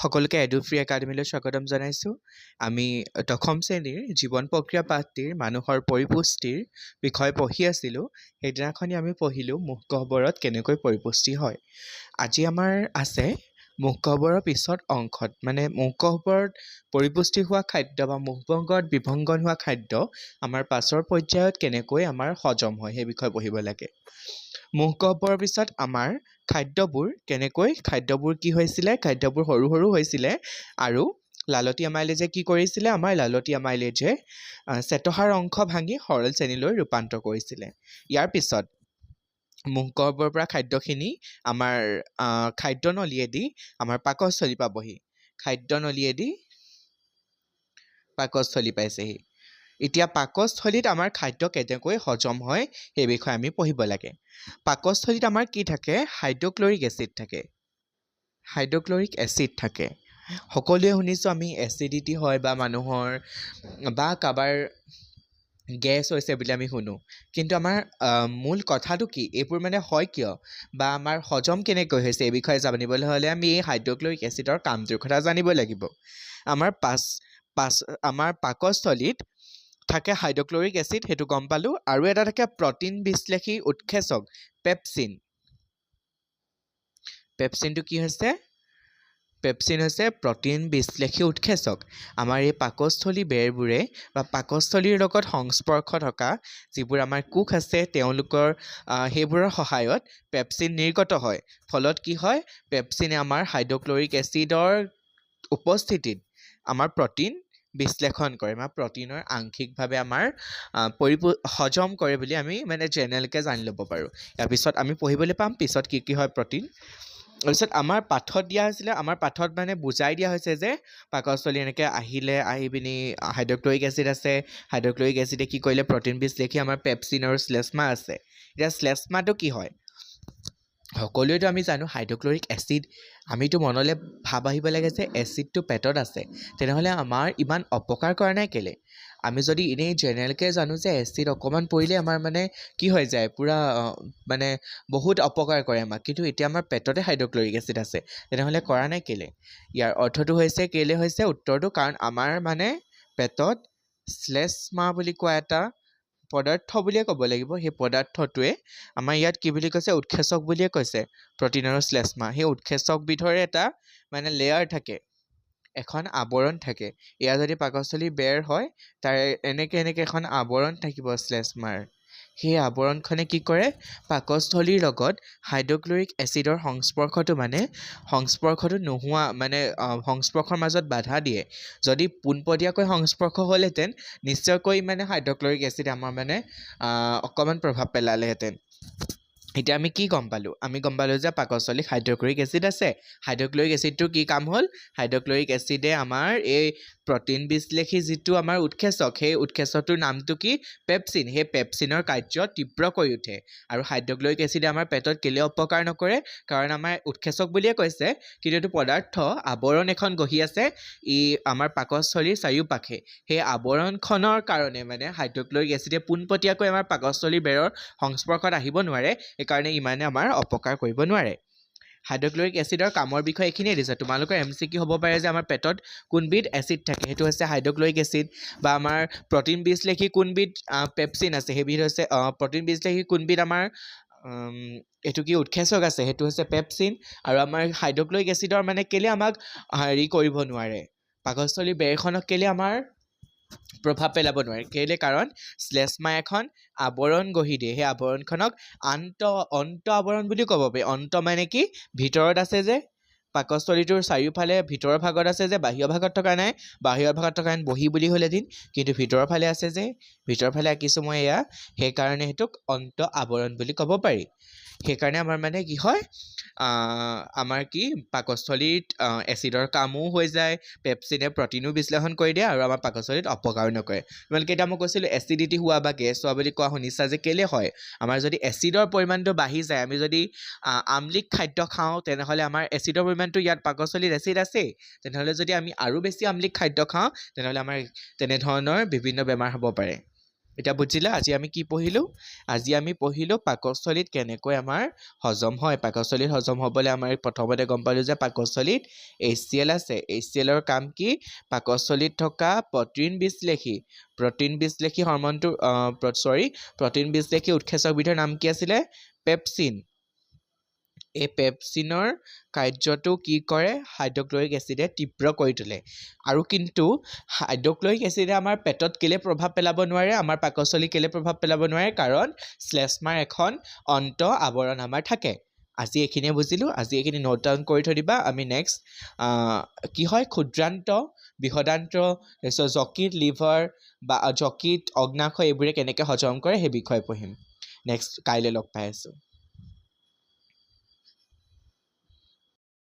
সকলোকে এডুফ্ৰী একাডেমীলৈ স্বাগতম জনাইছোঁ। আমি দশম শ্ৰেণীৰ জীৱন প্ৰক্ৰিয়া পাঠটিৰ মানুহৰ পৰিপুষ্টিৰ বিষয়ে পঢ়ি আছিলোঁ। সেইদিনাখনি আমি পঢ়িলোঁ মুখগহ্বৰত কেনেকৈ পৰিপুষ্টি হয়। আজি আমাৰ আছে মুখগহ্বৰৰ পিছত অংশত, মানে মুখগহ্বৰত পৰিপুষ্টি হোৱা খাদ্য বা মুখগহ্বৰত বিভংগন হোৱা খাদ্য আমাৰ পাছৰ পৰ্যায়ত কেনেকৈ আমাৰ হজম হয় সেই বিষয়ে পঢ়িব লাগে। মুখগহ্বৰৰ পিছত আমাৰ খাদ্যবোৰ কি হৈছিলে, খাদ্যবোৰ সৰু সৰু হৈছিলে আৰু লালতী আমাইলেজে কি কৰিছিলে, আমাৰ লালতী আমাইলেজে চেতহাৰ অংশ ভাঙি সৰল শ্ৰেণীলৈ ৰূপান্তৰ কৰিছিলে। ইয়াৰ পিছত মুখগহ্বৰৰ পৰা খাদ্যখিনি আমাৰ খাদ্যনলীয়েদি আমাৰ পাকস্থলী পাবহি। খাদ্যনলীয়েদি পাকস্থলী পাইছেহি। এতিয়া পাকস্থলীত আমাৰ খাদ্য কেনেকৈ হজম হয় সেই বিষয়ে আমি পঢ়িব লাগে। পাকস্থলীত আমাৰ কি থাকে? হাইড্ৰক্লৰিক এচিড থাকে। হাইড্ৰক্লৰিক এচিড থাকে। সকলোৱে শুনিছোঁ আমি এচিডিটি হয় বা মানুহৰ বা কাৰোবাৰ গেছ হৈছে বুলি আমি শুনো, কিন্তু আমাৰ মূল কথাটো কি, এইবোৰ মানে হয় কিয় বা আমাৰ হজম কেনেকৈ হৈছে এই বিষয়ে জানিবলৈ হ'লে আমি এই হাইড্ৰক্লৰিক এচিডৰ কামটোৰ কথা জানিব লাগিব। আমাৰ পাকস্থলীত থাকে হাইড্ৰক্লৰিক এচিড, সেইটো গম পালোঁ, আৰু এটা থাকে প্ৰটিন বিশ্লেষী উৎসেচক পেপচিন। পেপচিনটো কি হৈছে? পেপচিন হৈছে প্ৰটিন বিশ্লেষী উৎসেচক। আমাৰ এই পাকস্থলী বেৰবোৰে বা পাকস্থলীৰ লগত সংস্পৰ্শ থকা যিবোৰ আমাৰ কোষ আছে তেওঁলোকৰ সেইবোৰৰ সহায়ত পেপচিন নিৰ্গত হয়। ফলত কি হয়? পেপচিনে আমাৰ হাইড্ৰক্লৰিক এচিডৰ উপস্থিতিত আমাৰ প্ৰটিন বিশ্লেষণ কৰে বা প্ৰটিনৰ আংশিকভাৱে আমাৰ হজম কৰে বুলি আমি মানে জেনেৰেলকৈ জানি ল'ব পাৰোঁ। ইয়াৰ পিছত আমি পঢ়িবলৈ পাম পিছত কি হয় প্ৰটিন। তাৰপিছত আমাৰ পাঠত দিয়া হৈছিলে, আমাৰ পাঠত মানে বুজাই দিয়া হৈছে যে পাকস্থলী এনেকৈ আহি পিনি হাইড্ৰক্লৰিক এচিড আছে, হাইড্ৰক্লৰিক এচিডে কি কৰিলে প্ৰটিন বিশ্লেষী আমাৰ পেপচিন আৰু শ্লেষ্মা আছে। এতিয়া শ্লেষ্মাটো কি হয়? সকলোৱেতো আমি জানো হাইড্ৰক্লৰিক এচিড, আমিতো মনলৈ ভাৱ আহিব লাগে যে এচিডটো পেটত আছে, তেনেহ'লে আমাৰ ইমান অপকাৰ কৰা নাই কেলৈ? আমি যদি এনেই জেনেৰেলকৈ জানো যে এচিড অকণমান পৰিলে আমাৰ মানে কি হৈ যায়, পূৰা মানে বহুত অপকাৰ কৰে আমাক, কিন্তু এতিয়া আমাৰ পেটতে হাইড্ৰক্লৰিক এচিড আছে, তেনেহ'লে কৰা নাই কেলৈ? ইয়াৰ অৰ্থটো হৈছে কেলৈ হৈছে উত্তৰটো, কাৰণ আমাৰ মানে পেটত শ্লেষ্মা বুলি কোৱা এটা পদাৰ্থ বুলিয়ে ক'ব লাগিব। সেই পদাৰ্থটোৱে আমাৰ ইয়াত কি বুলি কৈছে? উৎসেচক বুলিয়ে কৈছে, প্ৰটিন আৰু শ্লেষ্মা। সেই উৎসেচকবিধৰে এটা মানে লেয়াৰ থাকে, এখন আৱৰণ থাকে। এয়া যদি পাকস্থলী বেৰ হয়, তাৰ এনেকৈ এখন আৱৰণ থাকিব শ্লেষ্মাৰ। সেই আৱৰণখনে কি কৰে? পাকস্থলীৰ লগত হাইড্ৰক্লৰিক এচিডৰ সংস্পৰ্শটো নোহোৱা, মানে সংস্পৰ্শৰ মাজত বাধা দিয়ে। যদি পোনপটীয়াকৈ সংস্পৰ্শ হ'লহেঁতেন নিশ্চয়কৈ মানে হাইড্ৰক্লৰিক এচিড আমাৰ মানে অকণমান প্ৰভাৱ পেলালেহেঁতেন। এতিয়া আমি কি গম পালোঁ? আমি গম পালোঁ যে পাকস্থলীত হাইড্ৰক্লৰিক এচিড আছে। হাইড্ৰক্লৰিক এচিডটোৰ কি কাম হ'ল? হাইড্ৰক্লৰিক এচিডে আমাৰ এই প্ৰটিন বিশ্লেষী যিটো আমাৰ উৎসেচক, সেই উৎসেচকটোৰ নামটো কি? পেপচিন। সেই পেপচিনৰ কাৰ্য তীব্ৰ কৰি উঠে। আৰু হাইড্ৰক্লৰিক এচিডে আমাৰ পেটত কেলৈ অপকাৰ নকৰে? কাৰণ আমাৰ উৎসেচক বুলিয়ে কৈছে, কিন্তু এইটো পদাৰ্থ আৱৰণ এখন গঢ়ি আছে ই আমাৰ পাকস্থলীৰ চাৰিওপাশে। সেই আৱৰণখনৰ কাৰণে মানে হাইড্ৰক্লৰিক এচিডে পোনপটীয়াকৈ আমাৰ পাকস্থলীৰ বেৰৰ সংস্পৰ্শত আহিব নোৱাৰে, সেইকাৰণে ইমানে আমাৰ অপকাৰ কৰিব নোৱাৰে। হাইড্ৰক্লৰিক এচিডৰ কামৰ বিষয়ে এইখিনিয়ে দিছে। তোমালোকৰ MCQ হ'ব পাৰে যে আমাৰ পেটত কোনবিধ এচিড থাকে, সেইটো হৈছে হাইড্ৰক্লৰিক এচিড, বা আমাৰ প্ৰটিন বিশ্লেষী কোনবিধ পেপচিন আছে, সেইবিধ হৈছে প্ৰটিন বিশ্লেষী কোনবিধ আমাৰ এইটো কি উৎসেচক আছে, সেইটো হৈছে পেপচিন। আৰু আমাৰ হাইড্ৰক্লৰিক এচিডৰ মানে কেলৈ আমাক কৰিব নোৱাৰে, পাকস্থলীৰ বেৰখনক কেলৈ আমাৰ প্ৰভাৱ পেলাব নোৱাৰে, কেলৈ? কাৰণ শ্লেষ্মা এখন আৱৰণ গঢ়ি দিয়ে। সেই আৱৰণখনক অন্ত আৱৰণ বুলি ক'ব পাৰি। অন্ত মানে কি? ভিতৰত আছে যে, পাকস্থলীটোৰ চাৰিওফালে ভিতৰৰ ভাগত আছে যে, বাহিৰৰ ভাগত থকা নাই। বাহিৰৰ ভাগত থকা বহি বুলি হ'লেদিন, কিন্তু ভিতৰৰ ফালে আছে যে, ভিতৰৰ ফালে আঁকিছোঁ মই এয়া, সেইকাৰণে সেইটোক অন্ত আৱৰণ বুলি ক'ব পাৰি। সেইকাৰণে আমাৰ মানে কি হয়, আমাৰ কি পাকস্থলীত এচিডৰ কামো হৈ যায়, পেপচিনে প্ৰটিনো বিশ্লেষণ কৰি দিয়ে আৰু আমাৰ পাকস্থলীত অপকাৰো নকৰে। তোমালোকে এতিয়া মই কৈছিলোঁ এচিডিটি হোৱা বা গেছ হোৱা বুলি কোৱা শুনিছা যে কেলৈ হয়? আমাৰ যদি এচিডৰ পৰিমাণটো বাঢ়ি যায়, আমি যদি আম্লিক খাদ্য খাওঁ, তেনেহ'লে আমাৰ এচিডৰ পৰিমাণটো ইয়াত পাকস্থলীত এচিড আছেই, তেনেহ'লে যদি আমি আৰু বেছি আম্লিক খাদ্য খাওঁ, তেনেহ'লে আমাৰ তেনেধৰণৰ বিভিন্ন বেমাৰ হ'ব পাৰে। এতিয়া বুজিলা আজি আমি কি পঢ়িলো আজি আমি পঢ়িলো পাকস্থলীত কেনেকৈ আমাৰ হজম হয় পাকস্থলীত হজম হ'বলৈ আমাৰ প্ৰথমতে গম পালো যে পাকস্থলীত HCl আছে HCl ৰ কাম কি পাকস্থলীত থকা প্ৰটিন বিশ্লেষী হৰমনটো প্ৰটিন বিশ্লেষী উৎসেচকবিধৰ নাম কি আছিলে পেপচিন এই পেপচিনৰ কাৰ্যটো কি কৰে হাইড্ৰক্লৰিক এচিডে তীব্ৰ কৰি তোলে আৰু কিন্তু হাইড্ৰক্লৰিক এচিডে আমাৰ পেটত কেলে প্ৰভাৱ পেলাব নোৱাৰে আমাৰ পাকস্থলী কেলে প্ৰভাৱ পেলাব নোৱাৰে কাৰণ শ্লেষ্মাৰ এখন অন্ত আৱৰণ আমাৰ থাকে আজি এইখিনিয়ে বুজিলো আজি এইখিনি নোট ডাউন কৰি থৈ দিবা আমি নেক্সট কি হয় ক্ষুদ্ৰান্ত বৃহদান্ত যকৃত লিভাৰ বা যকৃত অগ্নাশয় এইবোৰে কেনেকৈ হজম কৰে সেই বিষয়ে পঢ়িম নেক্সট কাইলৈ লগ পাই আছোঁ